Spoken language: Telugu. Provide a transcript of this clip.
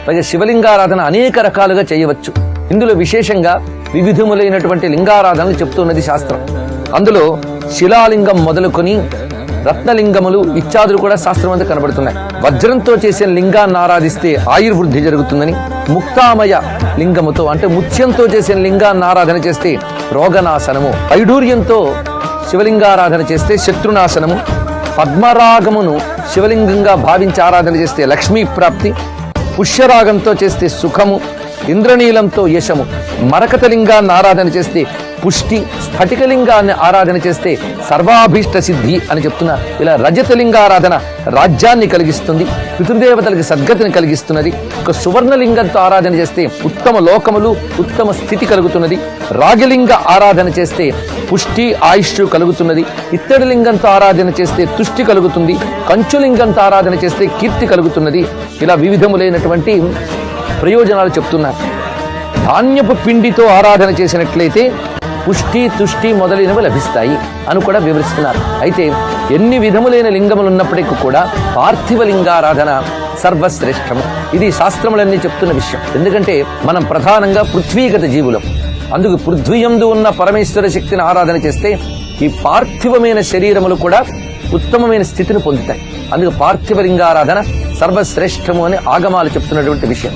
పైగా శివలింగారాధన అనేక రకాలుగా చేయవచ్చు. ఇందులో విశేషంగా వివిధములైనటువంటి లింగారాధనలు చెప్తున్నది శాస్త్రం. అందులో శిలాలింగం మొదలుకొని రత్నలింగములు ఇత్యాదులు కూడా శాస్త్రం అంతా కనబడుతున్నాయి. వజ్రంతో చేసిన లింగాన్ని ఆరాధిస్తే ఆయుర్వృద్ధి జరుగుతుందని, ముక్తామయ లింగముతో అంటే ముత్యంతో చేసిన లింగాన్ని ఆరాధన చేస్తే రోగనాశనము, వైడూర్యంతో శివలింగారాధన చేస్తే శత్రునాశనము, పద్మరాగమును శివలింగంగా భావించి ఆరాధన చేస్తే లక్ష్మీ ప్రాప్తి, పుష్యరాగంతో చేస్తే సుఖము, ఇంద్రనీలంతో యశము, మరకతలింగాన్ని ఆరాధన చేస్తే పుష్టి, స్ఫటికలింగాన్ని ఆరాధన చేస్తే సర్వాభీష్ట సిద్ధి అని చెప్తున్నారు. ఇలా రజతలింగారాధన రాజ్యాన్ని కలిగిస్తుంది, పితృదేవతలకి సద్గతిని కలిగిస్తున్నది. ఒక సువర్ణలింగంతో ఆరాధన చేస్తే ఉత్తమ లోకములు, ఉత్తమ స్థితి కలుగుతున్నది. రాగలింగ ఆరాధన చేస్తే పుష్టి, ఆయుష్ కలుగుతున్నది. ఇత్తడి లింగంతో ఆరాధన చేస్తే తుష్టి కలుగుతుంది. కంచులింగంతో ఆరాధన చేస్తే కీర్తి కలుగుతున్నది. ఇలా వివిధములైనటువంటి ప్రయోజనాలు చెప్తున్నారు. ధాన్యపు పిండితో ఆరాధన చేసినట్లయితే పుష్టి, తుష్టి మొదలైనవి లభిస్తాయి అని కూడా వివరిస్తున్నారు. అయితే ఎన్ని విధములైన లింగములు ఉన్నప్పటికీ కూడా పార్థివ లింగారాధన సర్వశ్రేష్టము. ఇది శాస్త్రములన్నీ చెప్తున్న విషయం. ఎందుకంటే మనం ప్రధానంగా పృథ్వీగత జీవులం. అందుకు పృథ్వీయందు ఉన్న పరమేశ్వర శక్తిని ఆరాధన చేస్తే ఈ పార్థివమైన శరీరములు కూడా ఉత్తమమైన స్థితిని పొందుతాయి. అందుకు పార్థివ లింగారాధన సర్వశ్రేష్టము అని ఆగమాలు చెప్తున్నటువంటి విషయం.